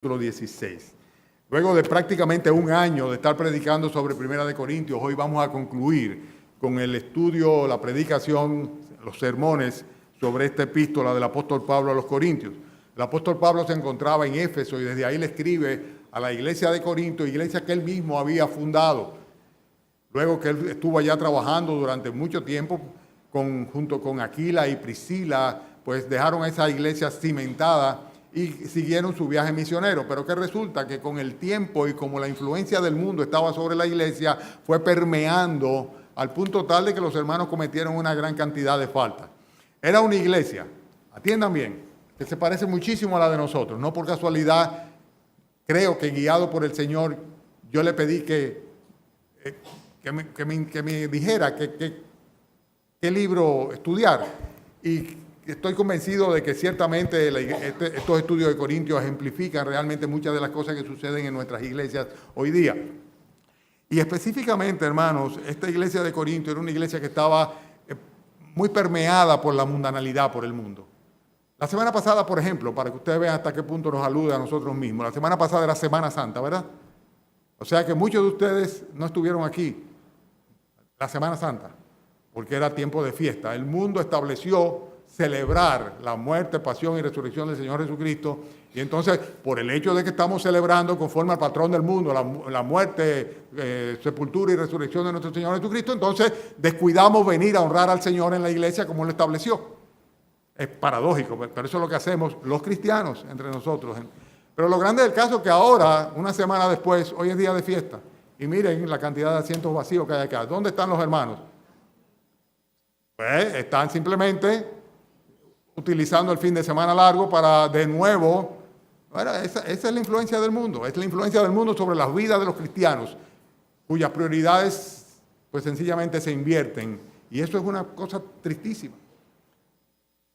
capítulo 16. Luego de prácticamente un año de estar predicando sobre Primera de Corintios, hoy vamos a concluir con el estudio, la predicación, los sermones sobre esta epístola del apóstol Pablo a los Corintios. El apóstol Pablo se encontraba en Éfeso y desde ahí le escribe a la iglesia de Corinto, iglesia que él mismo había fundado. Luego que él estuvo allá trabajando durante mucho tiempo junto con Aquila y Priscila, pues dejaron esa iglesia cimentada y siguieron su viaje misionero. Pero que resulta que con el tiempo y como la influencia del mundo estaba sobre la iglesia, fue permeando al punto tal de que los hermanos cometieron una gran cantidad de faltas. Era una iglesia, atiendan bien, que se parece muchísimo a la de nosotros. No por casualidad, creo que guiado por el Señor, yo le pedí que me dijera qué libro estudiar. Y estoy convencido de que ciertamente estos estudios de Corintios ejemplifican realmente muchas de las cosas que suceden en nuestras iglesias hoy día. Y específicamente, hermanos, esta iglesia de Corinto era una iglesia que estaba muy permeada por la mundanalidad, por el mundo. La semana pasada, por ejemplo, para que ustedes vean hasta qué punto nos alude a nosotros mismos, la semana pasada era Semana Santa, ¿verdad? O sea que muchos de ustedes no estuvieron aquí la Semana Santa, porque era tiempo de fiesta. El mundo estableció celebrar la muerte, pasión y resurrección del Señor Jesucristo. Y entonces, por el hecho de que estamos celebrando conforme al patrón del mundo, la muerte, sepultura y resurrección de nuestro Señor Jesucristo, entonces descuidamos venir a honrar al Señor en la iglesia como Él estableció. Es paradójico, pero eso es lo que hacemos los cristianos entre nosotros. Pero lo grande del caso es que ahora, una semana después, hoy es día de fiesta. Y miren la cantidad de asientos vacíos que hay acá. ¿Dónde están los hermanos? Pues están simplemente utilizando el fin de semana largo para de nuevo. Bueno, esa es la influencia del mundo. Es la influencia del mundo sobre las vidas de los cristianos, cuyas prioridades pues sencillamente se invierten. Y eso es una cosa tristísima.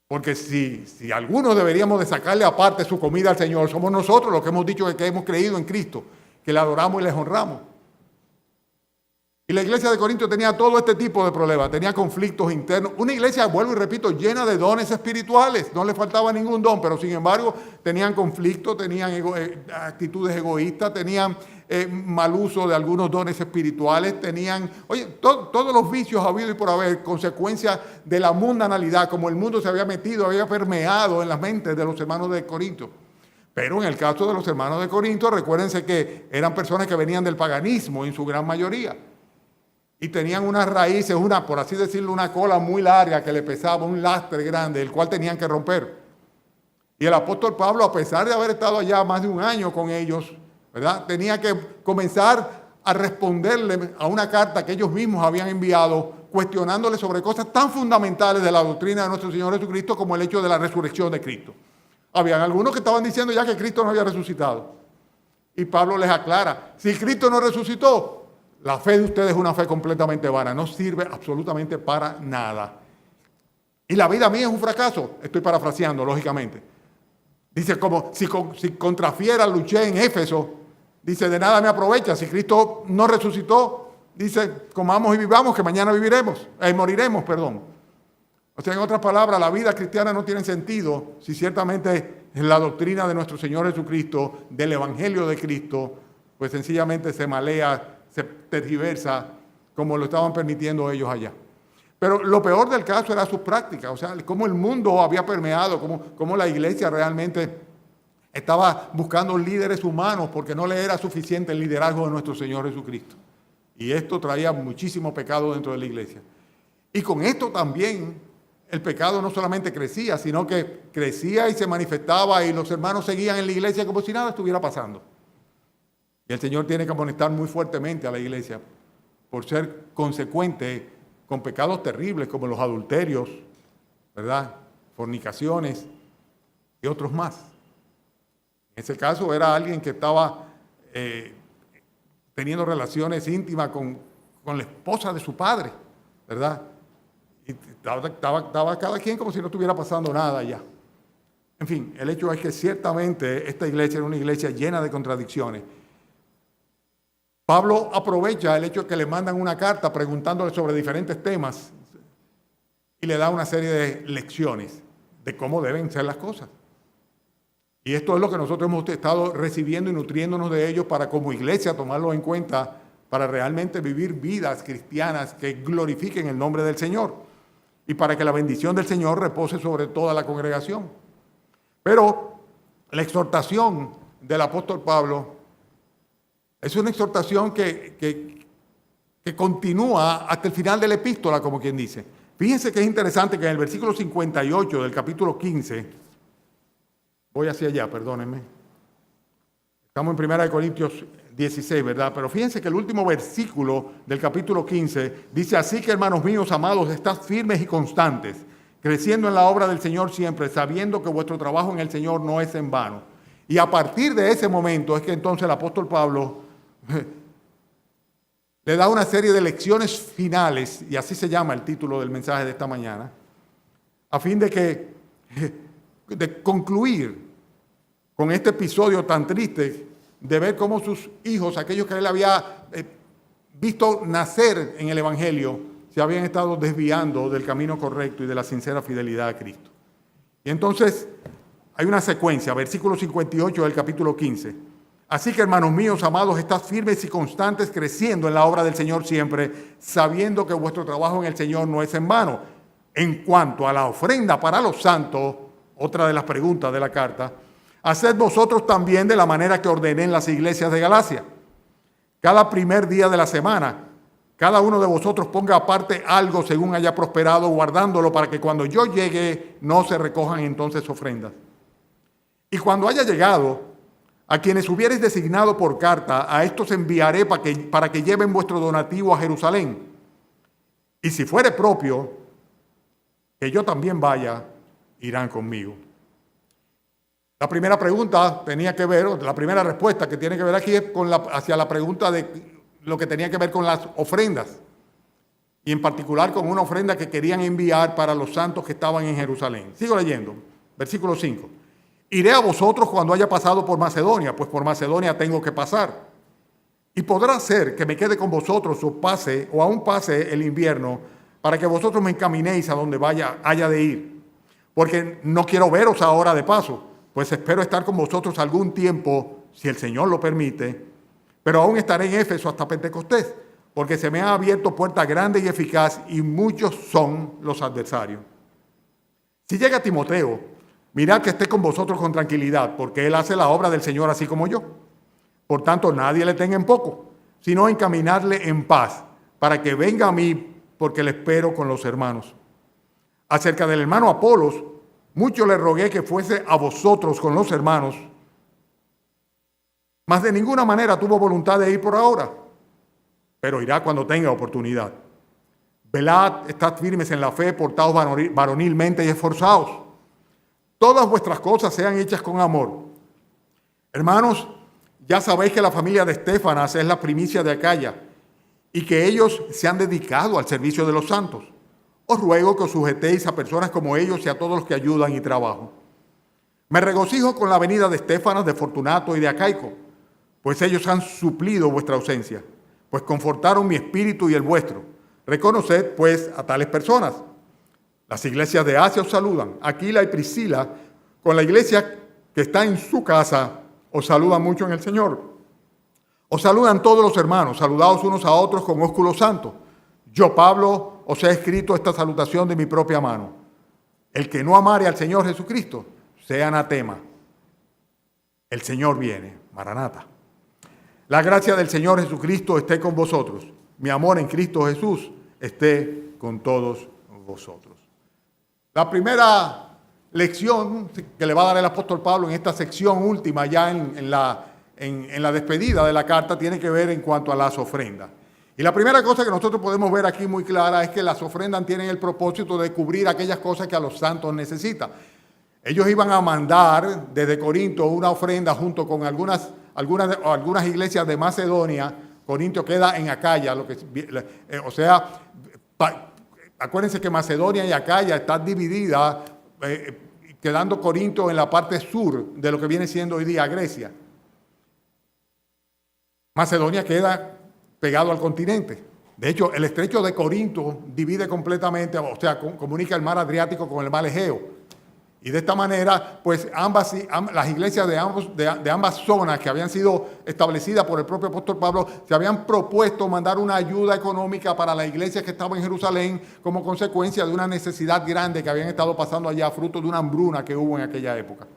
Porque si algunos deberíamos de sacarle aparte su comida al Señor, somos nosotros los que hemos dicho que hemos creído en Cristo, que le adoramos y le honramos. Y la iglesia de Corinto tenía todo este tipo de problemas, tenía conflictos internos. Una iglesia, vuelvo y repito, llena de dones espirituales, no le faltaba ningún don, pero sin embargo tenían conflictos, tenían actitudes egoístas, tenían mal uso de algunos dones espirituales, tenían, todos los vicios habidos y por haber, consecuencia de la mundanalidad, como el mundo se había metido, había permeado en las mentes de los hermanos de Corinto. Pero en el caso de los hermanos de Corinto, recuérdense que eran personas que venían del paganismo en su gran mayoría. Y tenían unas raíces, por así decirlo, una cola muy larga que le pesaba, un lastre grande, el cual tenían que romper. Y el apóstol Pablo, a pesar de haber estado allá más de un año con ellos, ¿verdad?, tenía que comenzar a responderle a una carta que ellos mismos habían enviado, cuestionándole sobre cosas tan fundamentales de la doctrina de nuestro Señor Jesucristo como el hecho de la resurrección de Cristo. Habían algunos que estaban diciendo ya que Cristo no había resucitado. Y Pablo les aclara, si Cristo no resucitó, la fe de ustedes es una fe completamente vana, no sirve absolutamente para nada. Y la vida mía es un fracaso, estoy parafraseando, lógicamente. Dice, como si contra fieras luché en Éfeso, dice, de nada me aprovecha. Si Cristo no resucitó, dice, comamos y vivamos, que mañana moriremos. O sea, en otras palabras, la vida cristiana no tiene sentido si ciertamente la doctrina de nuestro Señor Jesucristo, del Evangelio de Cristo, pues sencillamente se malea, se tergiversa como lo estaban permitiendo ellos allá. Pero lo peor del caso era sus prácticas, o sea, cómo el mundo había permeado, cómo la iglesia realmente estaba buscando líderes humanos porque no le era suficiente el liderazgo de nuestro Señor Jesucristo. Y esto traía muchísimo pecado dentro de la iglesia. Y con esto también el pecado no solamente crecía, sino que crecía y se manifestaba y los hermanos seguían en la iglesia como si nada estuviera pasando. Y el Señor tiene que amonestar muy fuertemente a la iglesia por ser consecuente con pecados terribles como los adulterios, ¿verdad?, fornicaciones y otros más. En ese caso era alguien que estaba teniendo relaciones íntimas con la esposa de su padre, ¿verdad? Y estaba cada quien como si no estuviera pasando nada allá. En fin, el hecho es que ciertamente esta iglesia era una iglesia llena de contradicciones. Pablo aprovecha el hecho de que le mandan una carta preguntándole sobre diferentes temas y le da una serie de lecciones de cómo deben ser las cosas. Y esto es lo que nosotros hemos estado recibiendo y nutriéndonos de ellos para como iglesia tomarlo en cuenta para realmente vivir vidas cristianas que glorifiquen el nombre del Señor y para que la bendición del Señor repose sobre toda la congregación. Pero la exhortación del apóstol Pablo es una exhortación que continúa hasta el final de la epístola, como quien dice. Fíjense que es interesante que en el versículo 58 del capítulo 15, voy hacia allá, perdónenme. Estamos en 1 Corintios 16, ¿verdad? Pero fíjense que el último versículo del capítulo 15 dice: así que, hermanos míos amados, estad firmes y constantes, creciendo en la obra del Señor siempre, sabiendo que vuestro trabajo en el Señor no es en vano. Y a partir de ese momento es que entonces el apóstol Pablo le da una serie de lecciones finales, y así se llama el título del mensaje de esta mañana, a fin de concluir con este episodio tan triste de ver cómo sus hijos, aquellos que él había visto nacer en el Evangelio, se habían estado desviando del camino correcto y de la sincera fidelidad a Cristo. Y entonces hay una secuencia, versículo 58 del capítulo 15. Así que, hermanos míos amados, estad firmes y constantes, creciendo en la obra del Señor siempre, sabiendo que vuestro trabajo en el Señor no es en vano. En cuanto a la ofrenda para los santos, otra de las preguntas de la carta, haced vosotros también de la manera que ordené en las iglesias de Galacia. Cada primer día de la semana, cada uno de vosotros ponga aparte algo según haya prosperado, guardándolo para que cuando yo llegue no se recojan entonces ofrendas. Y cuando haya llegado, a quienes hubierais designado por carta, a estos enviaré para que lleven vuestro donativo a Jerusalén. Y si fuere propio, que yo también vaya, irán conmigo. La primera pregunta tenía que ver, la primera respuesta que tiene que ver aquí es hacia la pregunta de lo que tenía que ver con las ofrendas. Y en particular con una ofrenda que querían enviar para los santos que estaban en Jerusalén. Sigo leyendo, versículo 5. Iré a vosotros cuando haya pasado por Macedonia, pues por Macedonia tengo que pasar. Y podrá ser que me quede con vosotros o aún pase el invierno, para que vosotros me encaminéis a donde haya de ir. Porque no quiero veros ahora de paso, pues espero estar con vosotros algún tiempo, si el Señor lo permite. Pero aún estaré en Éfeso hasta Pentecostés, porque se me ha abierto puerta grande y eficaz, y muchos son los adversarios. Si llega Timoteo, mirad que esté con vosotros con tranquilidad, porque él hace la obra del Señor así como yo. Por tanto, nadie le tenga en poco, sino encaminarle en paz, para que venga a mí, porque le espero con los hermanos. Acerca del hermano Apolos, mucho le rogué que fuese a vosotros con los hermanos, mas de ninguna manera tuvo voluntad de ir por ahora, pero irá cuando tenga oportunidad. Velad, estad firmes en la fe, portaos varonilmente y esforzaos. Todas vuestras cosas sean hechas con amor. Hermanos, ya sabéis que la familia de Estéfanas es la primicia de Acaya y que ellos se han dedicado al servicio de los santos. Os ruego que os sujetéis a personas como ellos y a todos los que ayudan y trabajan. Me regocijo con la venida de Estéfanas, de Fortunato y de Acaico, pues ellos han suplido vuestra ausencia, pues confortaron mi espíritu y el vuestro. Reconoced, pues, a tales personas. Las iglesias de Asia os saludan. Aquila y Priscila, con la iglesia que está en su casa, os saludan mucho en el Señor. Os saludan todos los hermanos, saludaos unos a otros con ósculo santo. Yo, Pablo, os he escrito esta salutación de mi propia mano. El que no amare al Señor Jesucristo, sea anatema. El Señor viene. Maranata. La gracia del Señor Jesucristo esté con vosotros. Mi amor en Cristo Jesús esté con todos vosotros. La primera lección que le va a dar el apóstol Pablo en esta sección última, ya en la despedida de la carta, tiene que ver en cuanto a las ofrendas. Y la primera cosa que nosotros podemos ver aquí muy clara es que las ofrendas tienen el propósito de cubrir aquellas cosas que a los santos necesitan. Ellos iban a mandar desde Corinto una ofrenda junto con algunas iglesias de Macedonia. Corinto queda en Acaya, acuérdense que Macedonia y Acaya están divididas, quedando Corinto en la parte sur de lo que viene siendo hoy día Grecia. Macedonia queda pegado al continente. De hecho, el estrecho de Corinto divide completamente, comunica el mar Adriático con el mar Egeo. Y de esta manera, pues las iglesias de ambas zonas que habían sido establecidas por el propio apóstol Pablo, se habían propuesto mandar una ayuda económica para la iglesia que estaba en Jerusalén como consecuencia de una necesidad grande que habían estado pasando allá, fruto de una hambruna que hubo en aquella época.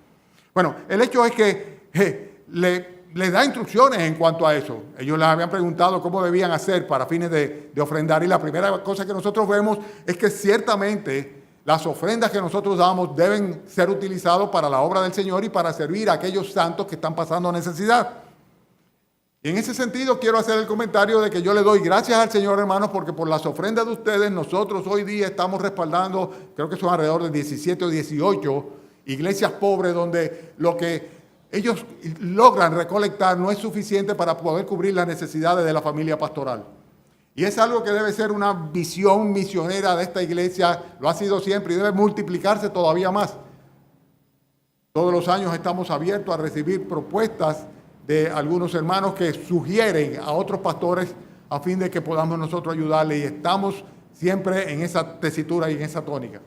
Bueno, el hecho es que le da instrucciones en cuanto a eso. Ellos les habían preguntado cómo debían hacer para fines de ofrendar, y la primera cosa que nosotros vemos es que ciertamente las ofrendas que nosotros damos deben ser utilizadas para la obra del Señor y para servir a aquellos santos que están pasando necesidad. Y en ese sentido quiero hacer el comentario de que yo le doy gracias al Señor, hermanos, porque por las ofrendas de ustedes nosotros hoy día estamos respaldando, creo que son alrededor de 17 o 18 iglesias pobres donde lo que ellos logran recolectar no es suficiente para poder cubrir las necesidades de la familia pastoral. Y es algo que debe ser una visión misionera de esta iglesia, lo ha sido siempre y debe multiplicarse todavía más. Todos los años estamos abiertos a recibir propuestas de algunos hermanos que sugieren a otros pastores a fin de que podamos nosotros ayudarles, y estamos siempre en esa tesitura y en esa tónica.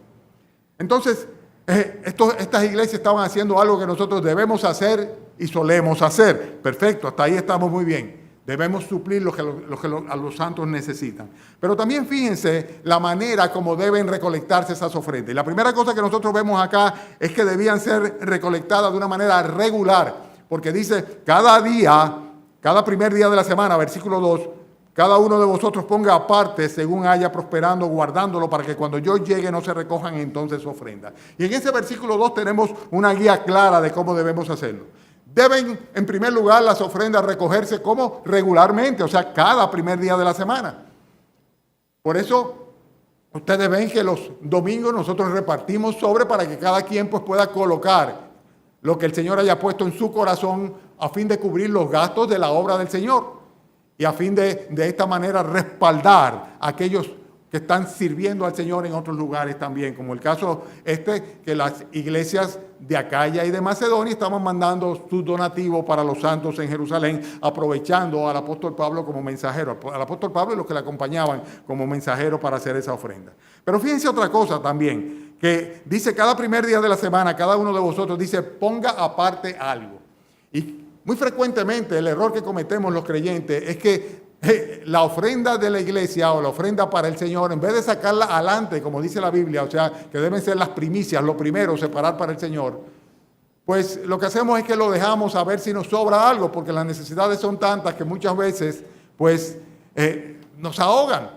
Entonces, estas iglesias estaban haciendo algo que nosotros debemos hacer y solemos hacer. Perfecto, hasta ahí estamos muy bien. Debemos suplir lo que a los santos necesitan. Pero también fíjense la manera como deben recolectarse esas ofrendas. Y la primera cosa que nosotros vemos acá es que debían ser recolectadas de una manera regular. Porque dice, cada día, cada primer día de la semana, versículo 2, cada uno de vosotros ponga aparte según haya prosperando, guardándolo para que cuando yo llegue no se recojan entonces su ofrenda. Y en ese versículo 2 tenemos una guía clara de cómo debemos hacerlo. Deben, en primer lugar, las ofrendas recogerse como regularmente, o sea, cada primer día de la semana. Por eso, ustedes ven que los domingos nosotros repartimos sobre para que cada quien pues, pueda colocar lo que el Señor haya puesto en su corazón a fin de cubrir los gastos de la obra del Señor y a fin de esta manera respaldar a aquellos que están sirviendo al Señor en otros lugares también, como el caso que las iglesias de Acaya y de Macedonia estaban mandando sus donativos para los santos en Jerusalén, aprovechando al apóstol Pablo como mensajero, al apóstol Pablo y los que le acompañaban como mensajero para hacer esa ofrenda. Pero fíjense otra cosa también, que dice cada primer día de la semana, cada uno de vosotros dice, ponga aparte algo. Y muy frecuentemente el error que cometemos los creyentes es que la ofrenda de la iglesia o la ofrenda para el Señor, en vez de sacarla adelante, como dice la Biblia, o sea, que deben ser las primicias, lo primero, separar para el Señor, pues lo que hacemos es que lo dejamos a ver si nos sobra algo, porque las necesidades son tantas que muchas veces, pues, nos ahogan.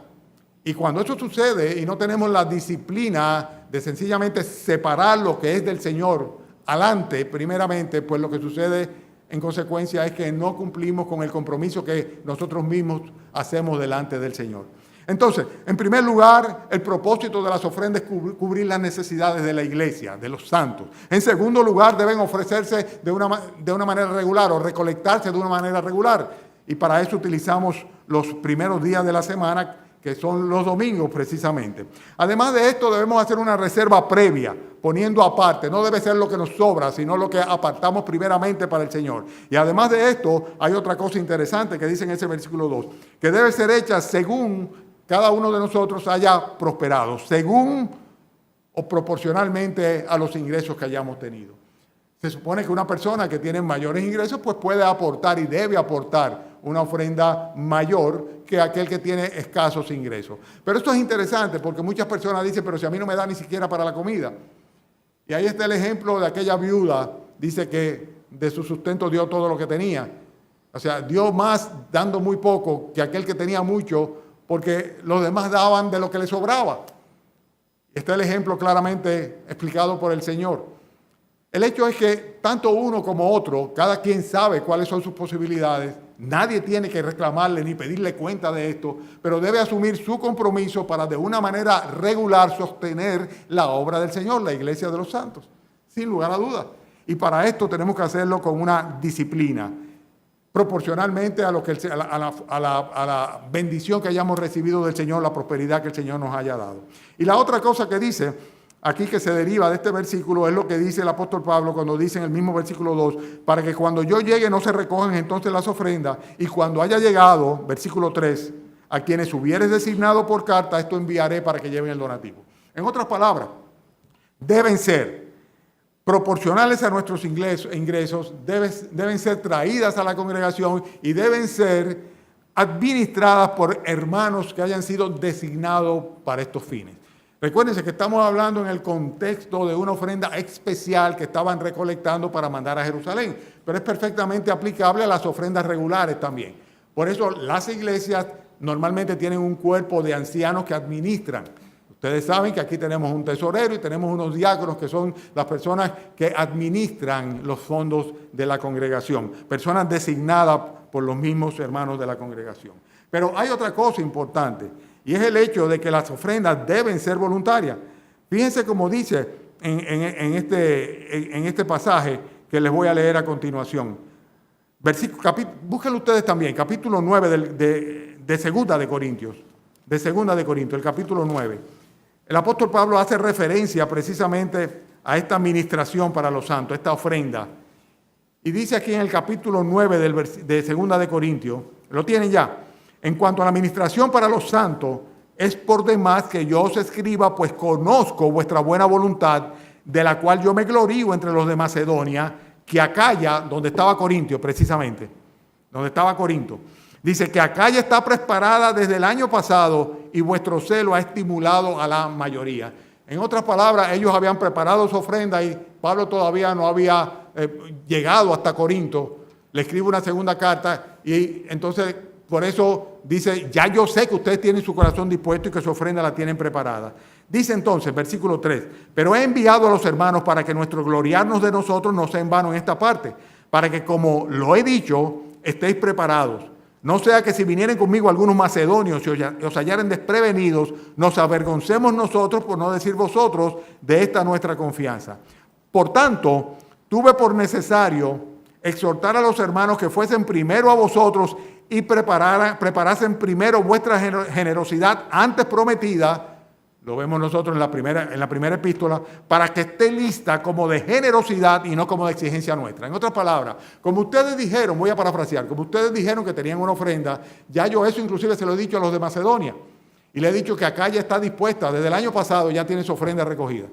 Y cuando eso sucede y no tenemos la disciplina de sencillamente separar lo que es del Señor adelante, primeramente, pues lo que sucede en consecuencia es que no cumplimos con el compromiso que nosotros mismos hacemos delante del Señor. Entonces, en primer lugar, el propósito de las ofrendas es cubrir las necesidades de la iglesia, de los santos. En segundo lugar, deben ofrecerse de una manera regular o recolectarse de una manera regular. Y para eso utilizamos los primeros días de la semana, que son los domingos precisamente. Además de esto, debemos hacer una reserva previa, poniendo aparte. No debe ser lo que nos sobra, sino lo que apartamos primeramente para el Señor. Y además de esto, hay otra cosa interesante que dice en ese versículo 2, que debe ser hecha según cada uno de nosotros haya prosperado, según o proporcionalmente a los ingresos que hayamos tenido. Se supone que una persona que tiene mayores ingresos pues puede aportar y debe aportar una ofrenda mayor que aquel que tiene escasos ingresos. Pero esto es interesante porque muchas personas dicen, pero si a mí no me da ni siquiera para la comida. Y ahí está el ejemplo de aquella viuda, dice que de su sustento dio todo lo que tenía. O sea, dio más dando muy poco que aquel que tenía mucho, porque los demás daban de lo que les sobraba. Está el ejemplo claramente explicado por el Señor. El hecho es que tanto uno como otro, cada quien sabe cuáles son sus posibilidades. Nadie tiene que reclamarle ni pedirle cuenta de esto, pero debe asumir su compromiso para de una manera regular sostener la obra del Señor, la iglesia de los santos, sin lugar a dudas. Y para esto tenemos que hacerlo con una disciplina, proporcionalmente a la bendición que hayamos recibido del Señor, la prosperidad que el Señor nos haya dado. Y la otra cosa que dice aquí que se deriva de este versículo es lo que dice el apóstol Pablo cuando dice en el mismo versículo 2, para que cuando yo llegue no se recojan entonces las ofrendas, y cuando haya llegado, versículo 3, a quienes hubieres designado por carta, esto enviaré para que lleven el donativo. En otras palabras, deben ser proporcionales a nuestros ingresos, deben ser traídas a la congregación y deben ser administradas por hermanos que hayan sido designados para estos fines. Recuérdense que estamos hablando en el contexto de una ofrenda especial que estaban recolectando para mandar a Jerusalén, pero es perfectamente aplicable a las ofrendas regulares también. Por eso las iglesias normalmente tienen un cuerpo de ancianos que administran. Ustedes saben que aquí tenemos un tesorero y tenemos unos diáconos que son las personas que administran los fondos de la congregación, personas designadas por los mismos hermanos de la congregación. Pero hay otra cosa importante y es el hecho de que las ofrendas deben ser voluntarias. Fíjense cómo dice en este pasaje que les voy a leer a continuación. Búsquenlo ustedes también, capítulo 9 de Segunda de Corintios, el capítulo 9. El apóstol Pablo hace referencia precisamente a esta administración para los santos, esta ofrenda. Y dice aquí en el capítulo 9 de Segunda de Corintios, lo tienen ya, en cuanto a la administración para los santos, es por demás que yo os escriba, pues conozco vuestra buena voluntad, de la cual yo me glorío entre los de Macedonia, que Acaya, donde estaba Corintio precisamente, donde estaba Corinto, dice que Acaya está preparada desde el año pasado y vuestro celo ha estimulado a la mayoría. En otras palabras, ellos habían preparado su ofrenda y Pablo todavía no había llegado hasta Corinto. Le escribe una segunda carta y entonces por eso dice, ya yo sé que ustedes tienen su corazón dispuesto y que su ofrenda la tienen preparada. Dice entonces, versículo 3, pero he enviado a los hermanos para que nuestro gloriarnos de nosotros no sea en vano en esta parte, para que como lo he dicho, estéis preparados. No sea que si vinieren conmigo algunos macedonios y os hallaren desprevenidos, nos avergoncemos nosotros, por no decir vosotros, de esta nuestra confianza. Por tanto, tuve por necesario exhortar a los hermanos que fuesen primero a vosotros y preparasen primero vuestra generosidad antes prometida, lo vemos nosotros en la primera epístola, para que esté lista como de generosidad y no como de exigencia nuestra. En otras palabras, como ustedes dijeron, voy a parafrasear, como ustedes dijeron que tenían una ofrenda, ya yo eso inclusive se lo he dicho a los de Macedonia. Y le he dicho que acá ya está dispuesta, desde el año pasado ya tiene su ofrenda recogida.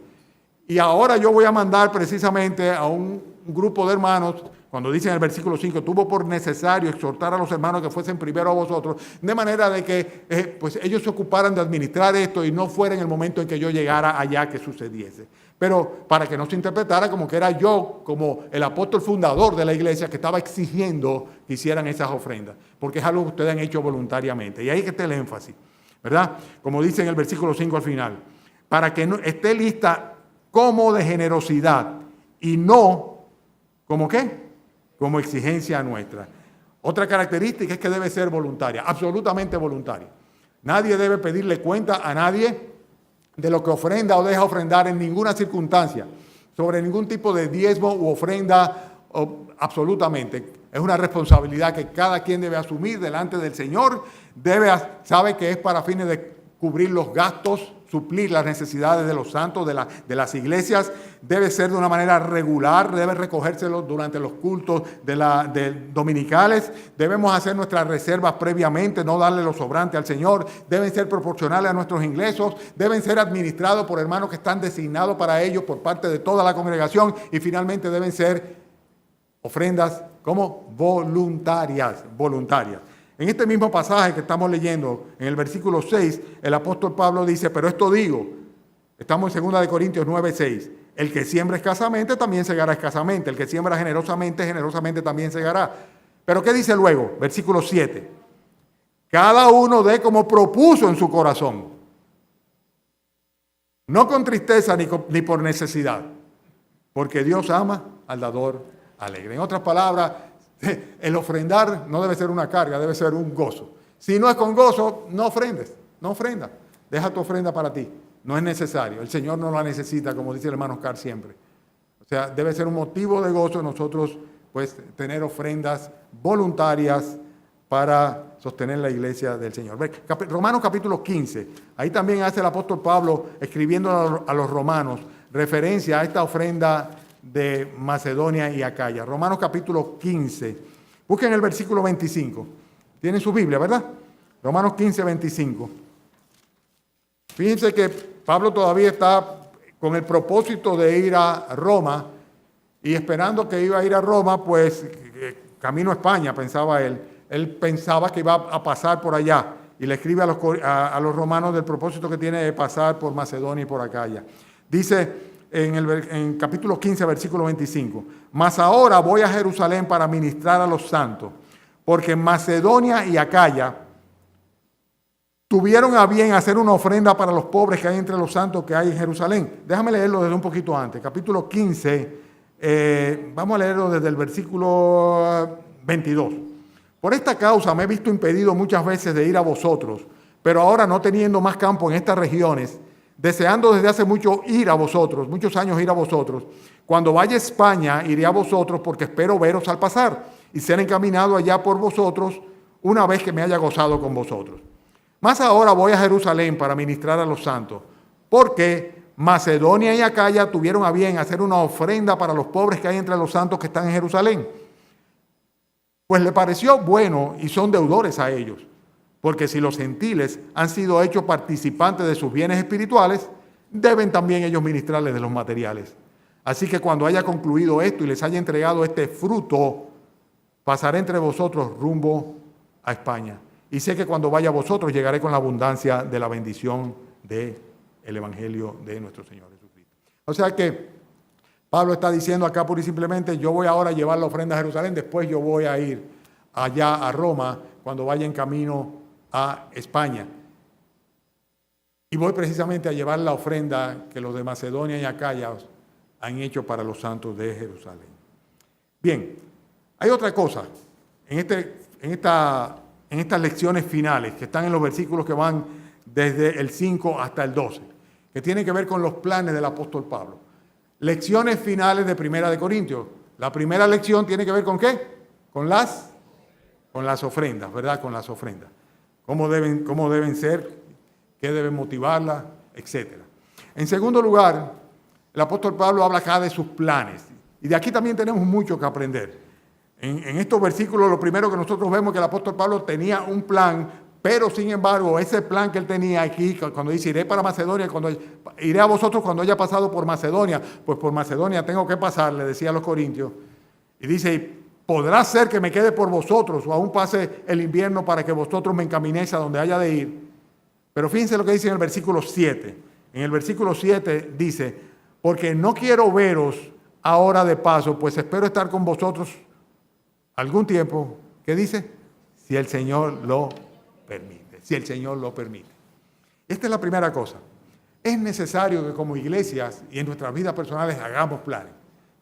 Y ahora yo voy a mandar precisamente a un grupo de hermanos, cuando dice en el versículo 5, tuvo por necesario exhortar a los hermanos que fuesen primero a vosotros, de manera de que pues ellos se ocuparan de administrar esto y no fuera en el momento en que yo llegara allá que sucediese. Pero para que no se interpretara como que era yo, como el apóstol fundador de la iglesia, que estaba exigiendo que hicieran esas ofrendas, porque es algo que ustedes han hecho voluntariamente. Y ahí que está el énfasis, ¿verdad? Como dice en el versículo 5 al final, para que esté lista como de generosidad y no, ¿como qué? Como exigencia nuestra. Otra característica es que debe ser voluntaria, absolutamente voluntaria. Nadie debe pedirle cuenta a nadie de lo que ofrenda o deja ofrendar en ninguna circunstancia, sobre ningún tipo de diezmo u ofrenda, absolutamente. Es una responsabilidad que cada quien debe asumir delante del Señor. Sabe que es para fines de cubrir los gastos, suplir las necesidades de los santos, de las iglesias. Debe ser de una manera regular, debe recogérselo durante los cultos dominicales. Debemos hacer nuestras reservas previamente, no darle lo sobrante al Señor. Deben ser proporcionales a nuestros ingresos, deben ser administrados por hermanos que están designados para ello por parte de toda la congregación y finalmente deben ser ofrendas como voluntarias. En este mismo pasaje que estamos leyendo, en el versículo 6, el apóstol Pablo dice, pero esto digo, estamos en 2 Corintios 9:6, el que siembra escasamente también segará escasamente, el que siembra generosamente, generosamente también segará. Pero ¿qué dice luego? Versículo 7, cada uno dé como propuso en su corazón, no con tristeza ni por necesidad, porque Dios ama al dador alegre. En otras palabras, el ofrendar no debe ser una carga, debe ser un gozo. Si no es con gozo, no ofrendes, no ofrenda. Deja tu ofrenda para ti. No es necesario. El Señor no la necesita, como dice el hermano Oscar siempre. O sea, debe ser un motivo de gozo nosotros, pues, tener ofrendas voluntarias para sostener la iglesia del Señor. Romanos capítulo 15. Ahí también hace el apóstol Pablo, escribiendo a los romanos, referencia a esta ofrenda de Macedonia y Acaya. Romanos capítulo 15. Busquen el versículo 25. Tienen su Biblia, ¿verdad? Romanos 15, 25. Fíjense que Pablo todavía está con el propósito de ir a Roma y esperando que iba a ir a Roma, pues camino a España, pensaba él. Él pensaba que iba a pasar por allá y le escribe a los romanos del propósito que tiene de pasar por Macedonia y por Acaya. Dice en capítulo 15, versículo 25, mas ahora voy a Jerusalén para ministrar a los santos, porque en Macedonia y Acaya tuvieron a bien hacer una ofrenda para los pobres que hay entre los santos que hay en Jerusalén. Déjame leerlo desde un poquito antes. Capítulo 15, vamos a leerlo desde el versículo 22. Por esta causa me he visto impedido muchas veces de ir a vosotros, pero ahora no teniendo más campo en estas regiones, deseando desde hace mucho ir a vosotros, muchos años ir a vosotros, cuando vaya a España iré a vosotros porque espero veros al pasar y ser encaminado allá por vosotros una vez que me haya gozado con vosotros. Más ahora voy a Jerusalén para ministrar a los santos, porque Macedonia y Acaya tuvieron a bien hacer una ofrenda para los pobres que hay entre los santos que están en Jerusalén. Pues le pareció bueno y son deudores a ellos, porque si los gentiles han sido hechos participantes de sus bienes espirituales, deben también ellos ministrarles de los materiales. Así que cuando haya concluido esto y les haya entregado este fruto, pasaré entre vosotros rumbo a España. Y sé que cuando vaya a vosotros llegaré con la abundancia de la bendición del Evangelio de nuestro Señor Jesucristo. O sea que Pablo está diciendo acá pura y simplemente, yo voy ahora a llevar la ofrenda a Jerusalén, después yo voy a ir allá a Roma cuando vaya en camino a España. Y voy precisamente a llevar la ofrenda que los de Macedonia y Acaya han hecho para los santos de Jerusalén. Bien, hay otra cosa en estas lecciones finales que están en los versículos que van desde el 5 hasta el 12, que tienen que ver con los planes del apóstol Pablo. Lecciones finales de Primera de Corintios. La primera lección tiene que ver ¿con qué? Con las ofrendas, ¿verdad? Con las ofrendas. Cómo deben ser, qué deben motivarlas, etc. En segundo lugar, el apóstol Pablo habla acá de sus planes. Y de aquí también tenemos mucho que aprender. En estos versículos lo primero que nosotros vemos es que el apóstol Pablo tenía un plan, pero sin embargo ese plan que él tenía aquí, cuando dice iré para Macedonia, cuando iré a vosotros cuando haya pasado por Macedonia, pues por Macedonia tengo que pasar, le decía a los corintios, y dice, podrá ser que me quede por vosotros o aún pase el invierno para que vosotros me encaminéis a donde haya de ir. Pero fíjense lo que dice en el versículo 7. En el versículo 7 dice, porque no quiero veros ahora de paso, pues espero estar con vosotros algún tiempo. ¿Qué dice? Si el Señor lo permite, si el Señor lo permite. Esta es la primera cosa. Es necesario que como iglesias y en nuestras vidas personales hagamos planes.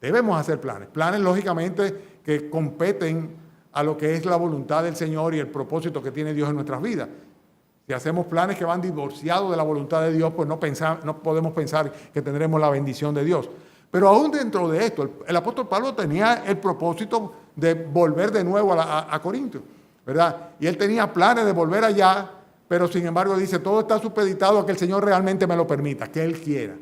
Debemos hacer planes. Planes, lógicamente, que competen a lo que es la voluntad del Señor y el propósito que tiene Dios en nuestras vidas. Si hacemos planes que van divorciados de la voluntad de Dios, pues no podemos pensar que tendremos la bendición de Dios. Pero aún dentro de esto, el apóstol Pablo tenía el propósito de volver de nuevo a Corinto, ¿verdad? Y él tenía planes de volver allá, pero sin embargo dice, todo está supeditado a que el Señor realmente me lo permita, que Él quiera.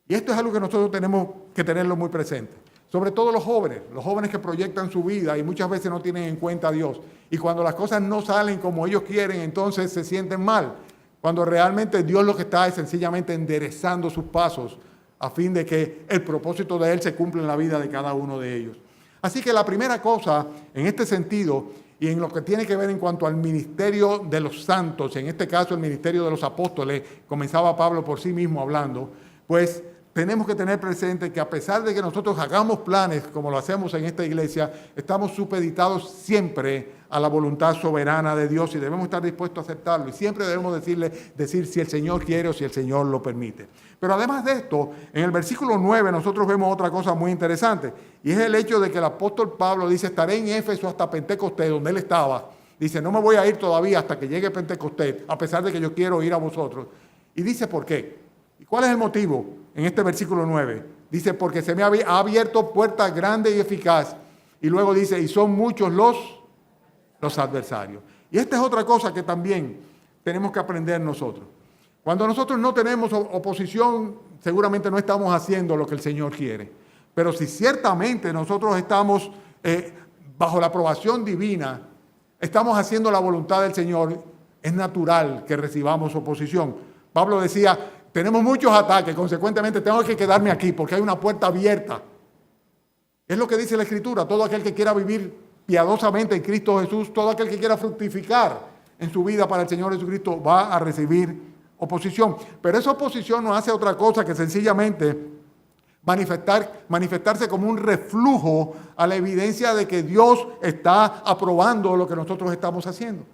Y esto es algo que nosotros tenemos que tenerlo muy presente. Sobre todo los jóvenes que proyectan su vida y muchas veces no tienen en cuenta a Dios. Y cuando las cosas no salen como ellos quieren, entonces se sienten mal. Cuando realmente Dios lo que está es sencillamente enderezando sus pasos a fin de que el propósito de Él se cumpla en la vida de cada uno de ellos. Así que la primera cosa en este sentido y en lo que tiene que ver en cuanto al ministerio de los santos, en este caso el ministerio de los apóstoles, comenzaba Pablo por sí mismo hablando, pues tenemos que tener presente que a pesar de que nosotros hagamos planes como lo hacemos en esta iglesia, estamos supeditados siempre a la voluntad soberana de Dios y debemos estar dispuestos a aceptarlo. Y siempre debemos decir si el Señor quiere o si el Señor lo permite. Pero además de esto, en el versículo 9 nosotros vemos otra cosa muy interesante. Y es el hecho de que el apóstol Pablo dice, estaré en Éfeso hasta Pentecostés, donde él estaba. Dice, no me voy a ir todavía hasta que llegue Pentecostés, a pesar de que yo quiero ir a vosotros. Y dice, ¿por qué? ¿Y cuál es el motivo? En este versículo 9, dice, porque se me ha abierto puerta grande y eficaz. Y luego dice, y son muchos los adversarios. Y esta es otra cosa que también tenemos que aprender nosotros. Cuando nosotros no tenemos oposición, seguramente no estamos haciendo lo que el Señor quiere. Pero si ciertamente nosotros estamos bajo la aprobación divina, estamos haciendo la voluntad del Señor, es natural que recibamos oposición. Pablo decía, tenemos muchos ataques, consecuentemente tengo que quedarme aquí porque hay una puerta abierta Es lo que dice la Escritura. Todo aquel que quiera vivir piadosamente en Cristo Jesús, todo aquel que quiera fructificar en su vida para el Señor Jesucristo va a recibir oposición. Pero esa oposición no hace otra cosa que sencillamente manifestarse como un reflujo a la evidencia de que Dios está aprobando lo que nosotros estamos haciendo.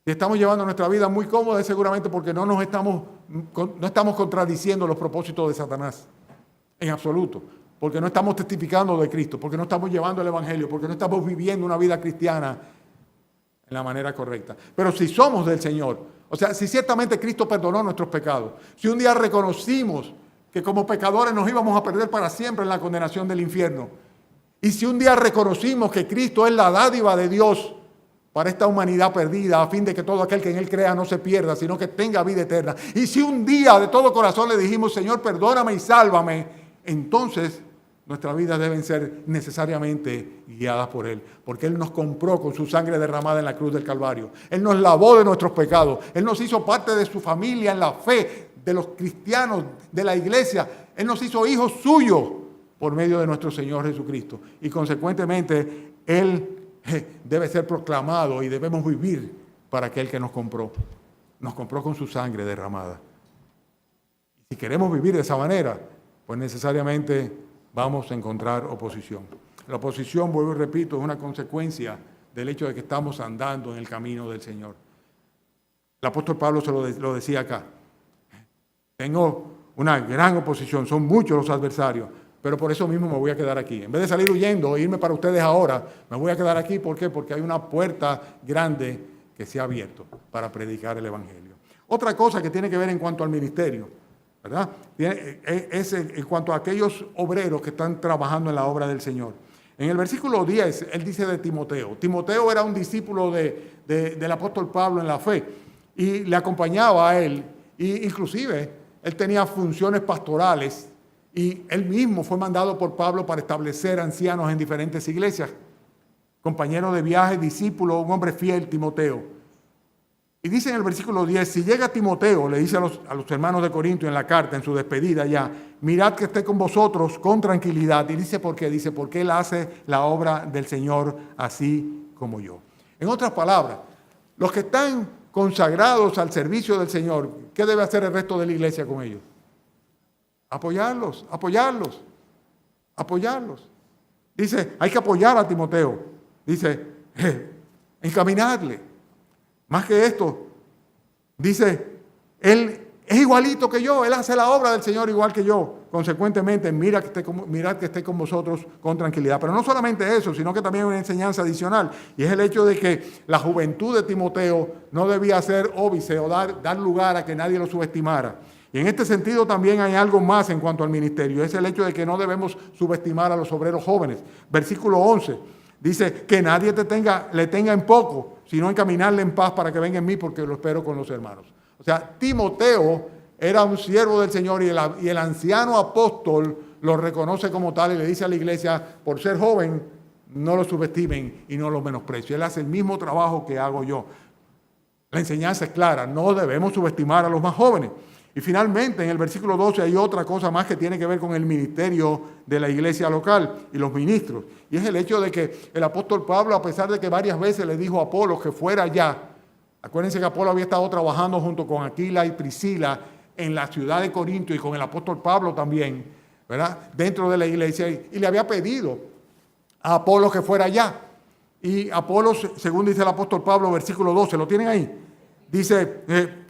Y estamos llevando nuestra vida muy cómoda, seguramente porque no estamos contradiciendo los propósitos de Satanás en absoluto. Porque no estamos testificando de Cristo, porque no estamos llevando el Evangelio, porque no estamos viviendo una vida cristiana en la manera correcta. Pero si somos del Señor, o sea, si ciertamente Cristo perdonó nuestros pecados, si un día reconocimos que como pecadores nos íbamos a perder para siempre en la condenación del infierno, y si un día reconocimos que Cristo es la dádiva de Dios para esta humanidad perdida, a fin de que todo aquel que en Él crea no se pierda, sino que tenga vida eterna, y si un día de todo corazón le dijimos, Señor, perdóname y sálvame, entonces nuestras vidas deben ser necesariamente guiadas por Él, porque Él nos compró con su sangre derramada en la cruz del Calvario. Él nos lavó de nuestros pecados. Él nos hizo parte de su familia en la fe, de los cristianos, de la iglesia. Él nos hizo hijos suyos por medio de nuestro Señor Jesucristo. Y consecuentemente, Él debe ser proclamado y debemos vivir para aquel que nos compró. Nos compró con su sangre derramada. Si queremos vivir de esa manera, pues necesariamente vamos a encontrar oposición. La oposición, vuelvo y repito, es una consecuencia del hecho de que estamos andando en el camino del Señor. El apóstol Pablo se lo decía acá. Tengo una gran oposición, son muchos los adversarios, pero por eso mismo me voy a quedar aquí. En vez de salir huyendo e irme para ustedes ahora, me voy a quedar aquí. ¿Por qué? Porque hay una puerta grande que se ha abierto para predicar el Evangelio. Otra cosa que tiene que ver en cuanto al ministerio, ¿verdad? Es en cuanto a aquellos obreros que están trabajando en la obra del Señor. En el versículo 10, él dice de Timoteo. Timoteo era un discípulo del apóstol Pablo en la fe y le acompañaba a él. Y inclusive, él tenía funciones pastorales y él mismo fue mandado por Pablo para establecer ancianos en diferentes iglesias. Compañero de viaje, discípulo, un hombre fiel, Timoteo. Y dice en el versículo 10, si llega Timoteo, le dice a los hermanos de Corinto en la carta, en su despedida ya, mirad que esté con vosotros con tranquilidad. Y dice por qué, dice porque él hace la obra del Señor así como yo. En otras palabras, los que están consagrados al servicio del Señor, ¿qué debe hacer el resto de la iglesia con ellos? Apoyarlos. Dice, hay que apoyar a Timoteo. Dice, encaminarle. Más que esto, dice, él es igualito que yo, él hace la obra del Señor igual que yo. Consecuentemente, mirad que esté con vosotros con tranquilidad. Pero no solamente eso, sino que también hay una enseñanza adicional. Y es el hecho de que la juventud de Timoteo no debía ser óbice o dar lugar a que nadie lo subestimara. Y en este sentido también hay algo más en cuanto al ministerio. Es el hecho de que no debemos subestimar a los obreros jóvenes. Versículo 11. Dice que nadie le tenga en poco, sino encaminarle en paz para que venga en mí, porque lo espero con los hermanos. O sea, Timoteo era un siervo del Señor y el anciano apóstol lo reconoce como tal y le dice a la iglesia, por ser joven, no lo subestimen y no lo menosprecien. Él hace el mismo trabajo que hago yo. La enseñanza es clara, no debemos subestimar a los más jóvenes. Y finalmente, en el versículo 12 hay otra cosa más que tiene que ver con el ministerio de la iglesia local y los ministros. Y es el hecho de que el apóstol Pablo, a pesar de que varias veces le dijo a Apolos que fuera allá, acuérdense que Apolo había estado trabajando junto con Aquila y Priscila en la ciudad de Corinto y con el apóstol Pablo también, ¿verdad? Dentro de la iglesia, y le había pedido a Apolos que fuera allá. Y Apolos, según dice el apóstol Pablo, versículo 12, ¿lo tienen ahí? Dice,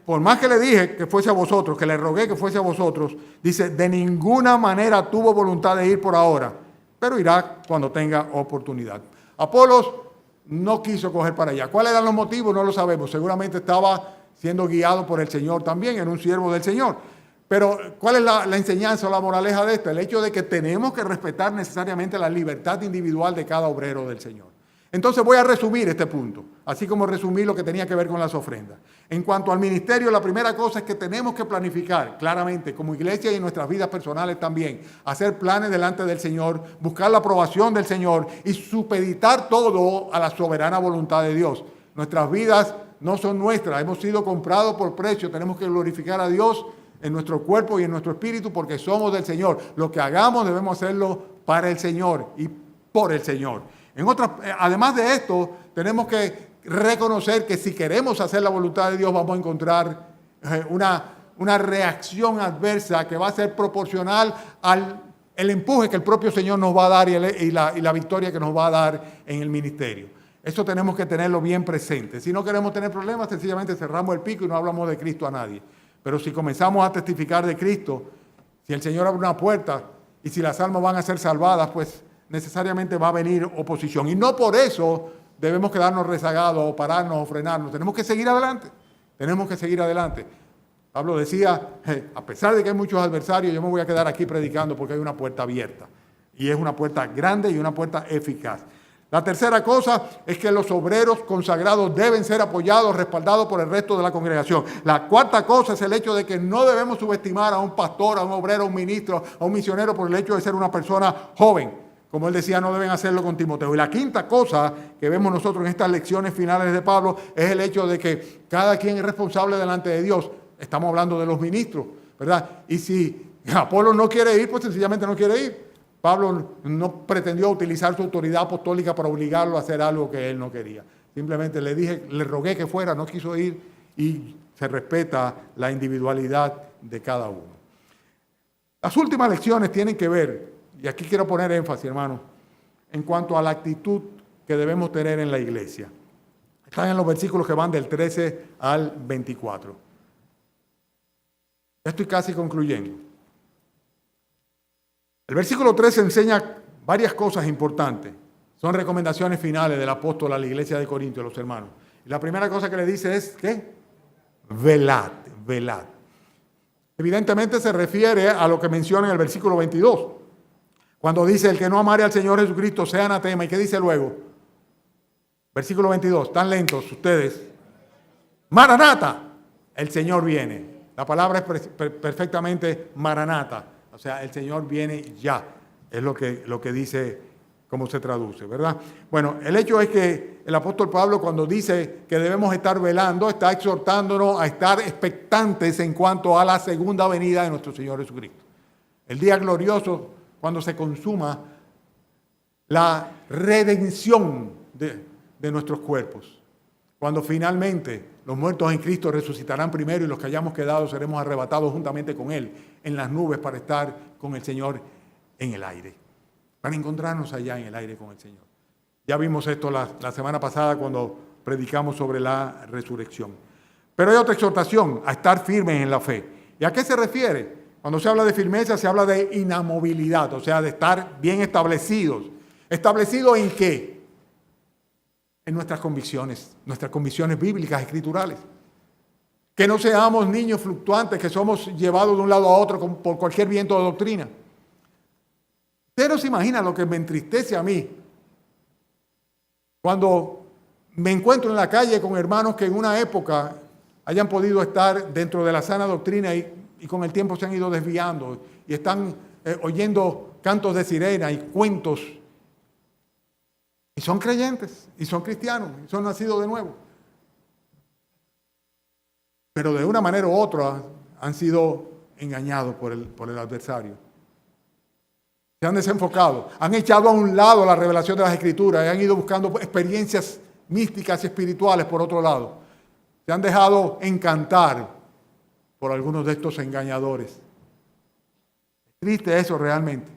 por más que le dije que fuese a vosotros, que le rogué que fuese a vosotros, dice, de ninguna manera tuvo voluntad de ir por ahora, pero irá cuando tenga oportunidad. Apolos no quiso coger para allá. ¿Cuáles eran los motivos? No lo sabemos. Seguramente estaba siendo guiado por el Señor también, era un siervo del Señor. Pero ¿cuál es la enseñanza o la moraleja de esto? El hecho de que tenemos que respetar necesariamente la libertad individual de cada obrero del Señor. Entonces voy a resumir este punto, así como resumí lo que tenía que ver con las ofrendas. En cuanto al ministerio, la primera cosa es que tenemos que planificar claramente, como iglesia y en nuestras vidas personales también, hacer planes delante del Señor, buscar la aprobación del Señor y supeditar todo a la soberana voluntad de Dios. Nuestras vidas no son nuestras, hemos sido comprados por precio, tenemos que glorificar a Dios en nuestro cuerpo y en nuestro espíritu porque somos del Señor. Lo que hagamos debemos hacerlo para el Señor y por el Señor. Además de esto, tenemos que reconocer que si queremos hacer la voluntad de Dios, vamos a encontrar una reacción adversa que va a ser proporcional al el empuje que el propio Señor nos va a dar y la victoria que nos va a dar en el ministerio. Eso tenemos que tenerlo bien presente. Si no queremos tener problemas, sencillamente cerramos el pico y no hablamos de Cristo a nadie. Pero si comenzamos a testificar de Cristo, si el Señor abre una puerta y si las almas van a ser salvadas, pues necesariamente va a venir oposición. Y no por eso debemos quedarnos rezagados o pararnos o frenarnos. Tenemos que seguir adelante. Tenemos que seguir adelante. Pablo decía, a pesar de que hay muchos adversarios, yo me voy a quedar aquí predicando porque hay una puerta abierta. Y es una puerta grande y una puerta eficaz. La tercera cosa es que los obreros consagrados deben ser apoyados, respaldados por el resto de la congregación. La cuarta cosa es el hecho de que no debemos subestimar a un pastor, a un obrero, a un ministro, a un misionero por el hecho de ser una persona joven. Como él decía, no deben hacerlo con Timoteo. Y la quinta cosa que vemos nosotros en estas lecciones finales de Pablo es el hecho de que cada quien es responsable delante de Dios. Estamos hablando de los ministros, ¿verdad? Y si Apolo no quiere ir, pues sencillamente no quiere ir. Pablo no pretendió utilizar su autoridad apostólica para obligarlo a hacer algo que él no quería. Simplemente le rogué que fuera, no quiso ir y se respeta la individualidad de cada uno. Las últimas lecciones tienen que ver, y aquí quiero poner énfasis, hermano, en cuanto a la actitud que debemos tener en la iglesia. Están en los versículos que van del 13 al 24. Ya estoy casi concluyendo. El versículo 13 enseña varias cosas importantes. Son recomendaciones finales del apóstol a la iglesia de Corinto, los hermanos. Y la primera cosa que le dice es, ¿qué? Velad, velad. Evidentemente se refiere a lo que menciona en el versículo 22. Cuando dice, el que no amare al Señor Jesucristo sea anatema. ¿Y qué dice luego? Versículo 22, están lentos ustedes. Maranata, el Señor viene. La palabra es perfectamente maranata. O sea, el Señor viene ya. Es lo que dice, cómo se traduce, ¿verdad? Bueno, el hecho es que el apóstol Pablo, cuando dice que debemos estar velando, está exhortándonos a estar expectantes en cuanto a la segunda venida de nuestro Señor Jesucristo. El día glorioso, cuando se consuma la redención de nuestros cuerpos. Cuando finalmente los muertos en Cristo resucitarán primero y los que hayamos quedado seremos arrebatados juntamente con Él en las nubes para estar con el Señor en el aire, para encontrarnos allá en el aire con el Señor. Ya vimos esto la semana pasada cuando predicamos sobre la resurrección. Pero hay otra exhortación, a estar firmes en la fe. ¿Y a qué se refiere? Cuando se habla de firmeza se habla de inamovilidad, o sea, de estar bien establecidos. ¿Establecidos en qué? En nuestras convicciones bíblicas, escriturales. Que no seamos niños fluctuantes, que somos llevados de un lado a otro por cualquier viento de doctrina. Usted no se imagina lo que me entristece a mí cuando me encuentro en la calle con hermanos que en una época hayan podido estar dentro de la sana doctrina y con el tiempo se han ido desviando y están oyendo cantos de sirena y cuentos. Y son creyentes, y son cristianos, y son nacidos de nuevo. Pero de una manera u otra han sido engañados por el adversario. Se han desenfocado, han echado a un lado la revelación de las Escrituras y han ido buscando experiencias místicas y espirituales por otro lado. Se han dejado encantar por algunos de estos engañadores. Es triste eso realmente.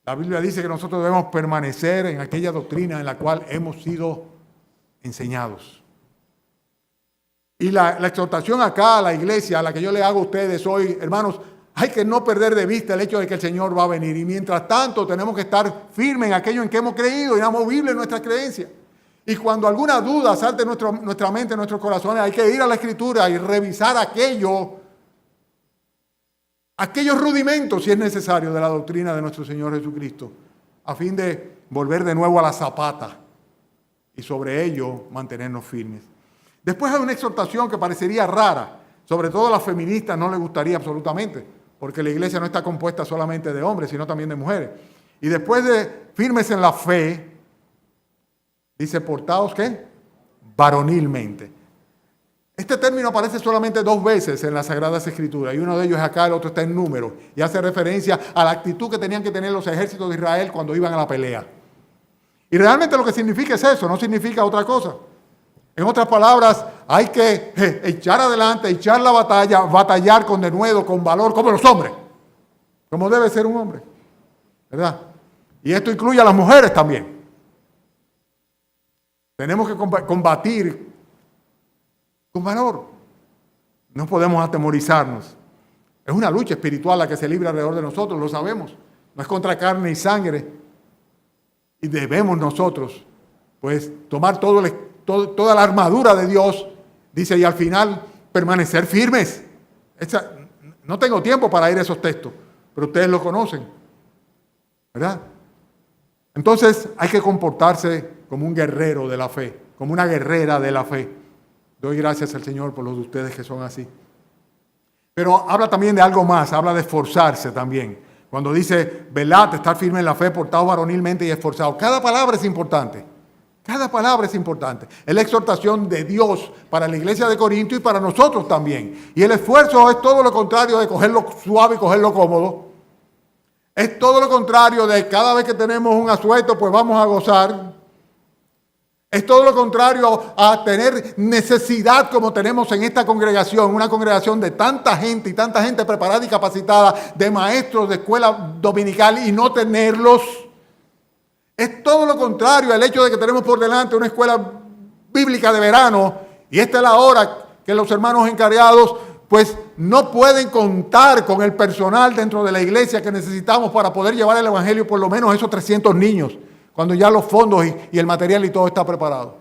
La Biblia dice que nosotros debemos permanecer en aquella doctrina en la cual hemos sido enseñados. Y la exhortación acá a la iglesia, a la que yo le hago a ustedes hoy, hermanos, hay que no perder de vista el hecho de que el Señor va a venir. Y mientras tanto tenemos que estar firmes en aquello en que hemos creído, inamovibles en nuestras creencias. Y cuando alguna duda salte en nuestra mente, en nuestros corazones, hay que ir a la Escritura y revisar aquellos rudimentos, si es necesario, de la doctrina de nuestro Señor Jesucristo, a fin de volver de nuevo a la zapata y sobre ello mantenernos firmes. Después hay una exhortación que parecería rara, sobre todo a las feministas no les gustaría absolutamente, porque la iglesia no está compuesta solamente de hombres, sino también de mujeres. Y después de firmes en la fe, dice, portaos, ¿qué? Varonilmente. Este término aparece solamente 2 veces en las Sagradas Escrituras, y uno de ellos es acá, el otro está en Números, y hace referencia a la actitud que tenían que tener los ejércitos de Israel cuando iban a la pelea. Y realmente lo que significa es eso, no significa otra cosa. En otras palabras, hay que echar adelante, echar la batalla, batallar con denuedo, con valor, como los hombres, como debe ser un hombre, ¿verdad? Y esto incluye a las mujeres también. Tenemos que combatir con valor. No podemos atemorizarnos. Es una lucha espiritual la que se libra alrededor de nosotros, lo sabemos. No es contra carne y sangre. Y debemos nosotros, pues, tomar toda la armadura de Dios, dice, y al final permanecer firmes. No tengo tiempo para ir a esos textos, pero ustedes lo conocen, ¿verdad? Entonces hay que comportarse como un guerrero de la fe, como una guerrera de la fe. Doy gracias al Señor por los de ustedes que son así. Pero habla también de algo más, habla de esforzarse también. Cuando dice, velad, estar firme en la fe, portados varonilmente y esforzados. Cada palabra es importante. Cada palabra es importante. Es la exhortación de Dios para la iglesia de Corinto y para nosotros también. Y el esfuerzo es todo lo contrario de cogerlo suave y cogerlo cómodo. Es todo lo contrario de cada vez que tenemos un asueto, pues vamos a gozar. Es todo lo contrario a tener necesidad como tenemos en esta congregación, una congregación de tanta gente y tanta gente preparada y capacitada, de maestros de escuela dominical y no tenerlos. Es todo lo contrario al hecho de que tenemos por delante una escuela bíblica de verano y esta es la hora que los hermanos encargados pues no pueden contar con el personal dentro de la iglesia que necesitamos para poder llevar el evangelio por lo menos a esos 300 niños. Cuando ya los fondos y el material y todo está preparado.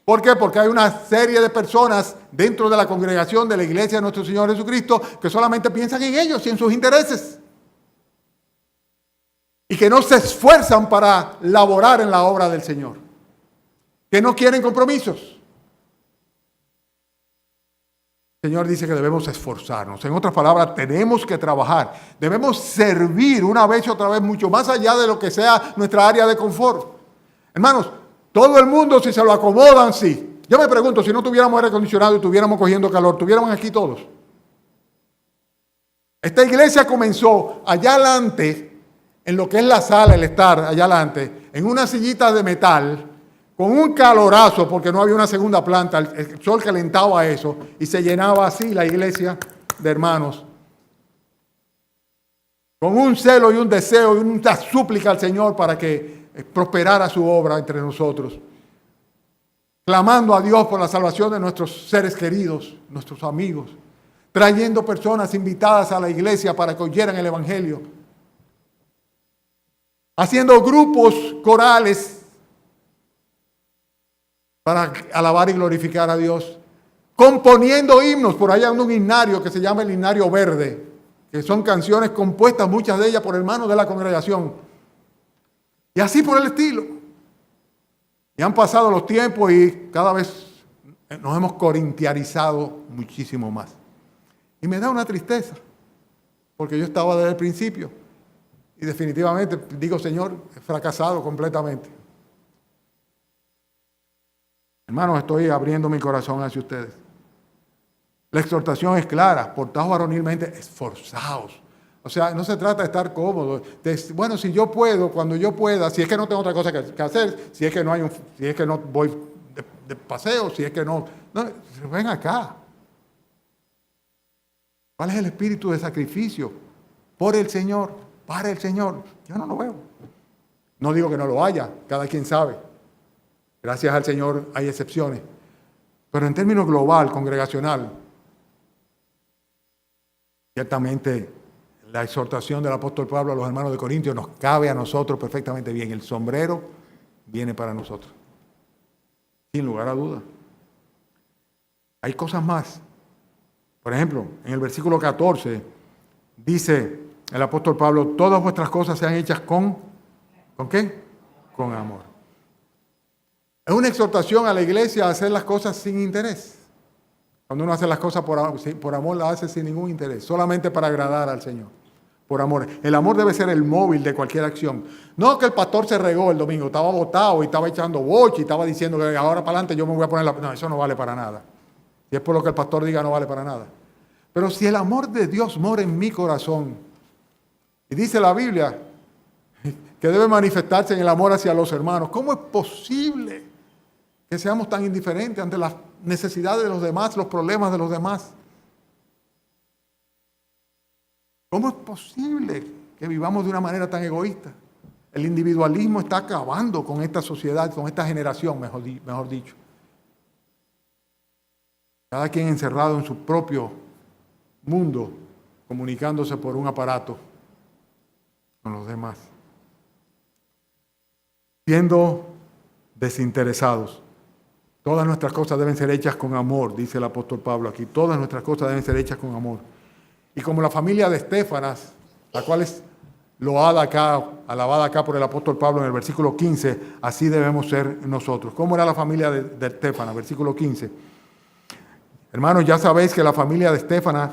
¿Por qué? Porque hay una serie de personas dentro de la congregación de la iglesia de nuestro Señor Jesucristo que solamente piensan en ellos y en sus intereses. Y que no se esfuerzan para laborar en la obra del Señor. Que no quieren compromisos. El Señor dice que debemos esforzarnos. En otras palabras, tenemos que trabajar. Debemos servir una vez y otra vez mucho más allá de lo que sea nuestra área de confort. Hermanos, todo el mundo si se lo acomodan, sí. Yo me pregunto, si no tuviéramos aire acondicionado y estuviéramos cogiendo calor, ¿tuviéramos aquí todos? Esta iglesia comenzó allá adelante, en lo que es la sala, el estar allá adelante, en una sillita de metal, con un calorazo, porque no había una segunda planta, el sol calentaba eso, y se llenaba así la iglesia de hermanos. Con un celo y un deseo y una súplica al Señor para que prosperara su obra entre nosotros. Clamando a Dios por la salvación de nuestros seres queridos, nuestros amigos. Trayendo personas invitadas a la iglesia para que oyeran el evangelio. Haciendo grupos corales para alabar y glorificar a Dios, componiendo himnos. Por allá hay un himnario que se llama el himnario verde, que son canciones compuestas, muchas de ellas por hermanos de la congregación. Y así por el estilo. Y han pasado los tiempos y cada vez nos hemos corintiarizado muchísimo más. Y me da una tristeza, porque yo estaba desde el principio. Y definitivamente, digo, Señor, he fracasado completamente. Hermanos, estoy abriendo mi corazón hacia ustedes. La exhortación es clara, portaos varonilmente, esforzaos. O sea, no se trata de estar cómodo. Bueno, si yo puedo, cuando yo pueda, si es que no tengo otra cosa que hacer, si es que no voy de paseo, si es que no, ven acá. ¿Cuál es el espíritu de sacrificio? Por el Señor, para el Señor. Yo no lo veo. No digo que no lo haya, cada quien sabe. Gracias al Señor hay excepciones. Pero en términos global, congregacional, ciertamente la exhortación del apóstol Pablo a los hermanos de Corintios nos cabe a nosotros perfectamente bien. El sombrero viene para nosotros. Sin lugar a duda. Hay cosas más. Por ejemplo, en el versículo 14 dice el apóstol Pablo, todas vuestras cosas sean hechas ¿con qué? Con amor. Es una exhortación a la iglesia a hacer las cosas sin interés. Cuando uno hace las cosas por amor, las hace sin ningún interés, solamente para agradar al Señor, por amor. El amor debe ser el móvil de cualquier acción. No que el pastor se regó el domingo, estaba botado y estaba echando boche y estaba diciendo que ahora para adelante yo me voy a poner la... No, eso no vale para nada. Si es por lo que el pastor diga, no vale para nada. Pero si el amor de Dios mora en mi corazón, y dice la Biblia que debe manifestarse en el amor hacia los hermanos, ¿cómo es posible que seamos tan indiferentes ante las necesidades de los demás, los problemas de los demás? ¿Cómo es posible que vivamos de una manera tan egoísta? El individualismo está acabando con esta sociedad, con esta generación, mejor dicho. Cada quien encerrado en su propio mundo, comunicándose por un aparato con los demás. Siendo desinteresados. Todas nuestras cosas deben ser hechas con amor, dice el apóstol Pablo aquí. Todas nuestras cosas deben ser hechas con amor. Y como la familia de Estéfanas, la cual es loada acá, alabada acá por el apóstol Pablo en el versículo 15, así debemos ser nosotros. ¿Cómo era la familia de Estéfanas? Versículo 15. Hermanos, ya sabéis que la familia de Estéfanas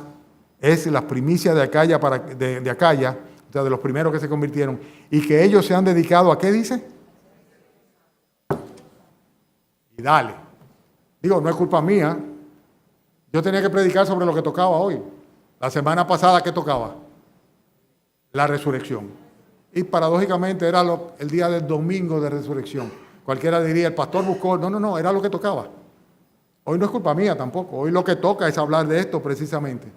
es la primicia de Acaya, de Acaya, o sea, de los primeros que se convirtieron, y que ellos se han dedicado a ¿qué dice? Y dale. Digo, no es culpa mía. Yo tenía que predicar sobre lo que tocaba hoy. La semana pasada, ¿qué tocaba? La resurrección. Y paradójicamente era el día del domingo de resurrección. Cualquiera diría, el pastor buscó. No, era lo que tocaba. Hoy no es culpa mía tampoco. Hoy lo que toca es hablar de esto precisamente.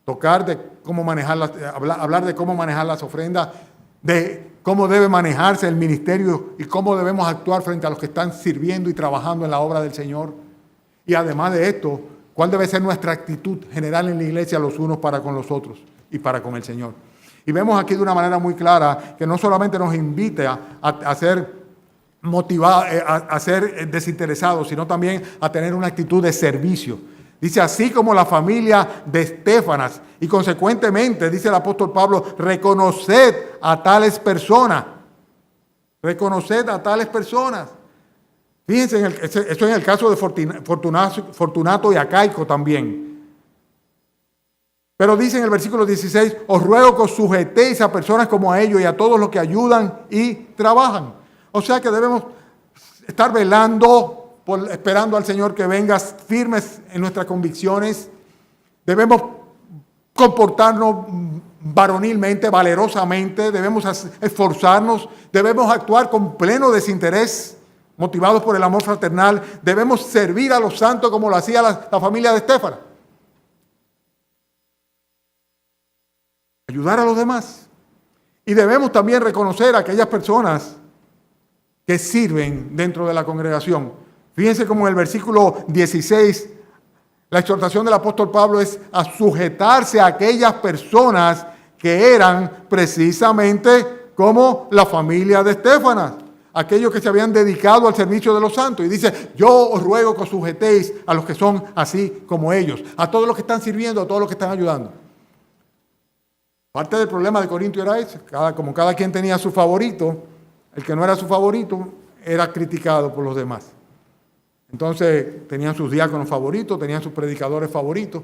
Tocar de cómo manejar hablar de cómo manejar las ofrendas, de cómo debe manejarse el ministerio y cómo debemos actuar frente a los que están sirviendo y trabajando en la obra del Señor. Y además de esto, cuál debe ser nuestra actitud general en la iglesia los unos para con los otros y para con el Señor. Y vemos aquí de una manera muy clara que no solamente nos invita a ser motivados, a ser desinteresados, sino también a tener una actitud de servicio. Dice, así como la familia de Estéfanas, y consecuentemente, dice el apóstol Pablo, reconoced a tales personas. Reconoced a tales personas. Fíjense, esto en el caso de Fortunato y Acaico también. Pero dice en el versículo 16, os ruego que os sujetéis a personas como a ellos y a todos los que ayudan y trabajan. O sea que debemos estar velando, esperando al Señor que venga, firmes en nuestras convicciones. Debemos comportarnos varonilmente, valerosamente, debemos esforzarnos, debemos actuar con pleno desinterés, motivados por el amor fraternal, debemos servir a los santos como lo hacía la familia de Estéfanas. Ayudar a los demás. Y debemos también reconocer a aquellas personas que sirven dentro de la congregación. Fíjense como en el versículo 16, la exhortación del apóstol Pablo es a sujetarse a aquellas personas que eran precisamente como la familia de Estéfanas, aquellos que se habían dedicado al servicio de los santos. Y dice, yo os ruego que os sujetéis a los que son así como ellos, a todos los que están sirviendo, a todos los que están ayudando. Parte del problema de Corinto era ese, como cada quien tenía su favorito, el que no era su favorito era criticado por los demás. Entonces tenían sus diáconos favoritos, tenían sus predicadores favoritos.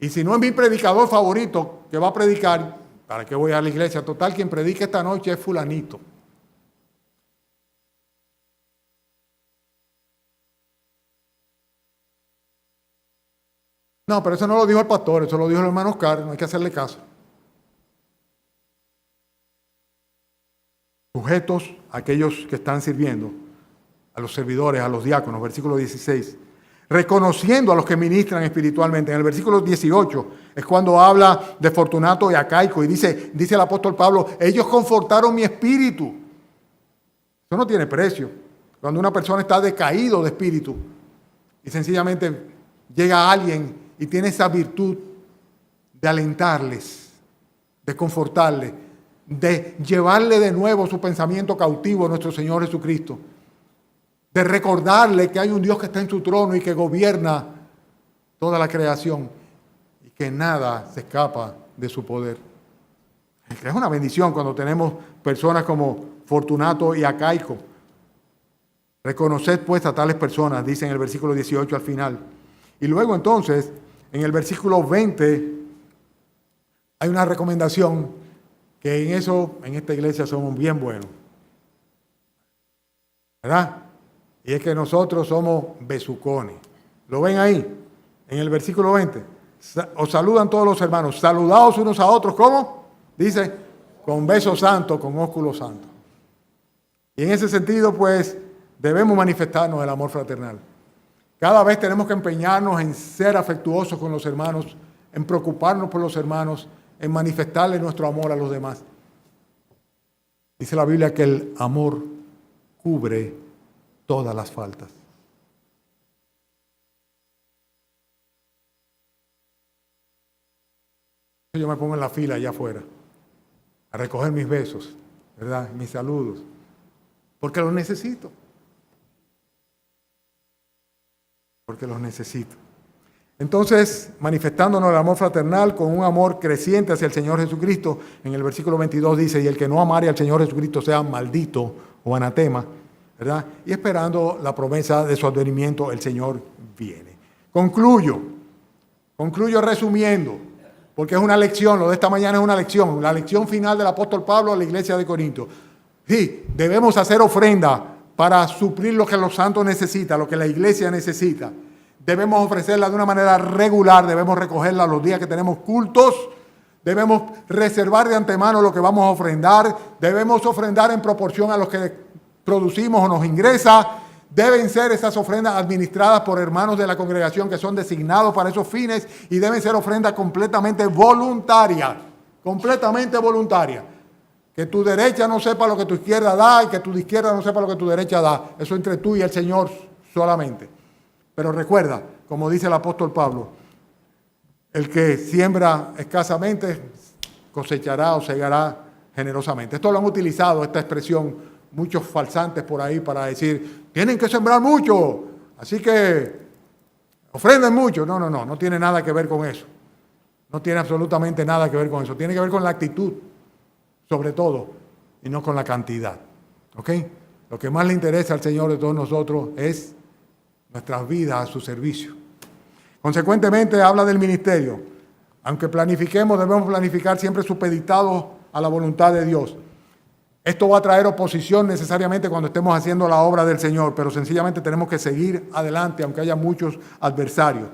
Y si no es mi predicador favorito que va a predicar, ¿para qué voy a la iglesia? Total, quien predica esta noche es fulanito. No, pero eso no lo dijo el pastor, eso lo dijo el hermano Oscar, no hay que hacerle caso. Sujetos a aquellos que están sirviendo, a los servidores, a los diáconos, versículo 16. Reconociendo a los que ministran espiritualmente. En el versículo 18 es cuando habla de Fortunato y Acaico y dice el apóstol Pablo, ellos confortaron mi espíritu. Eso no tiene precio. Cuando una persona está decaído de espíritu y sencillamente llega alguien y tiene esa virtud de alentarles, de confortarles, de llevarle de nuevo su pensamiento cautivo a nuestro Señor Jesucristo, de recordarle que hay un Dios que está en su trono y que gobierna toda la creación y que nada se escapa de su poder. Es una bendición cuando tenemos personas como Fortunato y Acaico. Reconoced pues a tales personas, dice en el versículo 18 al final. Y luego entonces, en el versículo 20, hay una recomendación que en eso, en esta iglesia somos bien buenos. ¿Verdad? Y es que nosotros somos besucones. ¿Lo ven ahí? En el versículo 20, os saludan todos los hermanos, saludaos unos a otros, ¿cómo? Dice, con beso santo, con ósculo santo. Y en ese sentido, pues, debemos manifestarnos el amor fraternal. Cada vez tenemos que empeñarnos en ser afectuosos con los hermanos, en preocuparnos por los hermanos, en manifestarle nuestro amor a los demás. Dice la Biblia que el amor cubre todas las faltas. Yo me pongo en la fila allá afuera a recoger mis besos, ¿verdad? Mis saludos, porque los necesito. Porque los necesito. Entonces, manifestándonos el amor fraternal con un amor creciente hacia el Señor Jesucristo, en el versículo 22 dice, y el que no amare al Señor Jesucristo sea maldito o anatema, ¿verdad? Y esperando la promesa de su advenimiento, el Señor viene. Concluyo resumiendo, porque es una lección, lo de esta mañana es una lección, la lección final del apóstol Pablo a la iglesia de Corinto. Sí, debemos hacer ofrenda para suplir lo que los santos necesitan, lo que la iglesia necesita. Debemos ofrecerla de una manera regular, debemos recogerla los días que tenemos cultos, debemos reservar de antemano lo que vamos a ofrendar, debemos ofrendar en proporción a lo que producimos o nos ingresa. Deben ser esas ofrendas administradas por hermanos de la congregación que son designados para esos fines y deben ser ofrendas completamente voluntarias, Que tu derecha no sepa lo que tu izquierda da y que tu izquierda no sepa lo que tu derecha da. Eso entre tú y el Señor solamente. Pero recuerda, como dice el apóstol Pablo, el que siembra escasamente cosechará o segará generosamente. Esto lo han utilizado, esta expresión, muchos falsantes por ahí para decir, tienen que sembrar mucho, así que ofrenden mucho. No tiene nada que ver con eso. No tiene absolutamente nada que ver con eso. Tiene que ver con la actitud, sobre todo, y no con la cantidad. ¿Ok? Lo que más le interesa al Señor de todos nosotros es nuestras vidas a su servicio. Consecuentemente, habla del ministerio. Aunque planifiquemos, debemos planificar siempre supeditados a la voluntad de Dios. Esto va a traer oposición necesariamente cuando estemos haciendo la obra del Señor, pero sencillamente tenemos que seguir adelante, aunque haya muchos adversarios.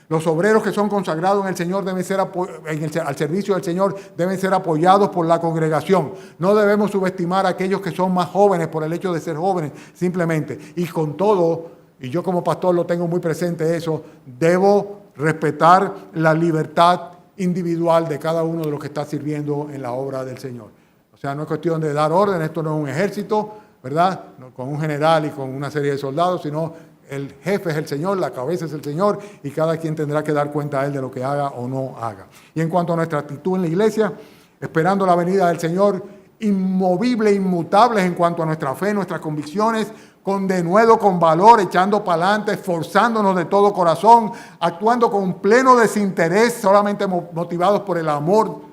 Los obreros que son consagrados en el Señor deben ser al servicio del Señor deben ser apoyados por la congregación. No debemos subestimar a aquellos que son más jóvenes por el hecho de ser jóvenes, simplemente. Y con todo, y yo como pastor lo tengo muy presente eso, debo respetar la libertad individual de cada uno de los que está sirviendo en la obra del Señor. O sea, no es cuestión de dar orden, esto no es un ejército, ¿verdad? No, con un general y con una serie de soldados, sino el jefe es el Señor, la cabeza es el Señor y cada quien tendrá que dar cuenta a Él de lo que haga o no haga. Y en cuanto a nuestra actitud en la iglesia, esperando la venida del Señor, inmovibles, inmutables en cuanto a nuestra fe, nuestras convicciones, con denuedo, con valor, echando para adelante, esforzándonos de todo corazón, actuando con pleno desinterés, solamente motivados por el amor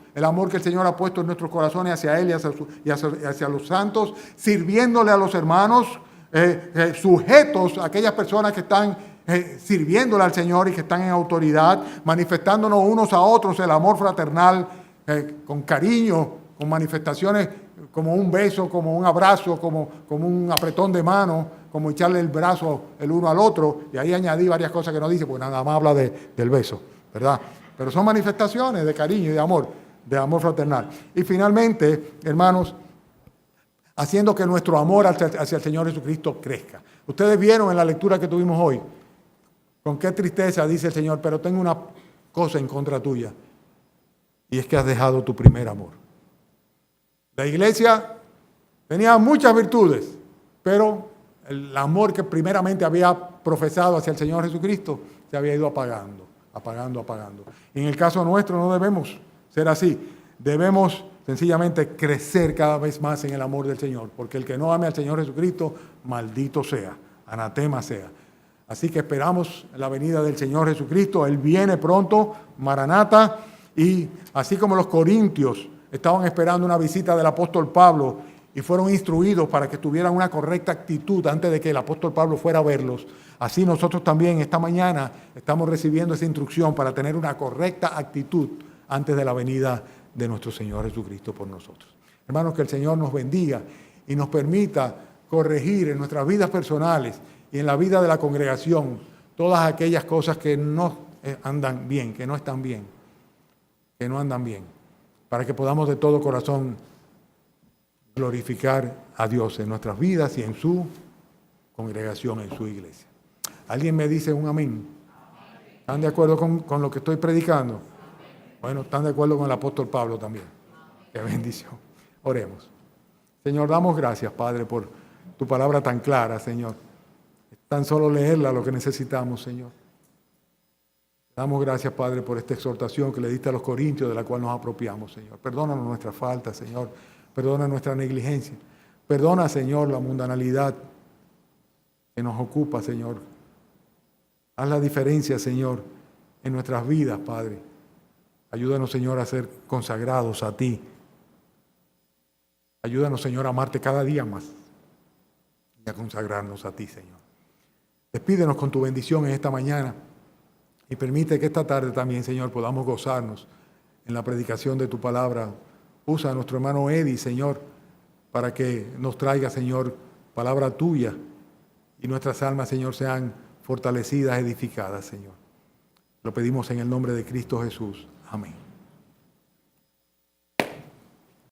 que el Señor ha puesto en nuestros corazones hacia Él y hacia los santos, sirviéndole a los hermanos, sujetos a aquellas personas que están sirviéndole al Señor y que están en autoridad, manifestándonos unos a otros el amor fraternal, con cariño, con manifestaciones como un beso, como un abrazo, como un apretón de mano, como echarle el brazo el uno al otro. Y ahí añadí varias cosas que no dice, porque nada más habla del beso, ¿verdad? Pero son manifestaciones de cariño y de amor fraternal. Y finalmente, hermanos, haciendo que nuestro amor hacia el Señor Jesucristo crezca. Ustedes vieron en la lectura que tuvimos hoy, con qué tristeza dice el Señor, pero tengo una cosa en contra tuya, y es que has dejado tu primer amor. La iglesia tenía muchas virtudes, pero el amor que primeramente había profesado hacia el Señor Jesucristo se había ido apagando. Y en el caso nuestro no debemos ser así. Debemos sencillamente crecer cada vez más en el amor del Señor, porque el que no ame al Señor Jesucristo, maldito sea, anatema sea. Así que esperamos la venida del Señor Jesucristo. Él viene pronto, Maranata, y así como los corintios estaban esperando una visita del apóstol Pablo y fueron instruidos para que tuvieran una correcta actitud antes de que el apóstol Pablo fuera a verlos, así nosotros también esta mañana estamos recibiendo esa instrucción para tener una correcta actitud antes de la venida de nuestro Señor Jesucristo por nosotros. Hermanos, que el Señor nos bendiga y nos permita corregir en nuestras vidas personales y en la vida de la congregación todas aquellas cosas que no andan bien, que no están bien, que no andan bien, para que podamos de todo corazón glorificar a Dios en nuestras vidas y en su congregación, en su iglesia. ¿Alguien me dice un amén? ¿Están de acuerdo con lo que estoy predicando? Bueno, están de acuerdo con el apóstol Pablo también. Qué bendición. Oremos. Señor, damos gracias, Padre, por tu palabra tan clara, Señor. Tan solo leerla lo que necesitamos, Señor. Damos gracias, Padre, por esta exhortación que le diste a los corintios, de la cual nos apropiamos, Señor. Perdónanos nuestras faltas, Señor. Perdona nuestra negligencia. Perdona, Señor, la mundanalidad que nos ocupa, Señor. Haz la diferencia, Señor, en nuestras vidas, Padre. Ayúdanos, Señor, a ser consagrados a ti. Ayúdanos, Señor, a amarte cada día más y a consagrarnos a ti, Señor. Despídenos con tu bendición en esta mañana y permite que esta tarde también, Señor, podamos gozarnos en la predicación de tu palabra. Usa a nuestro hermano Eddie, Señor, para que nos traiga, Señor, palabra tuya y nuestras almas, Señor, sean fortalecidas, edificadas, Señor. Lo pedimos en el nombre de Cristo Jesús. Amén.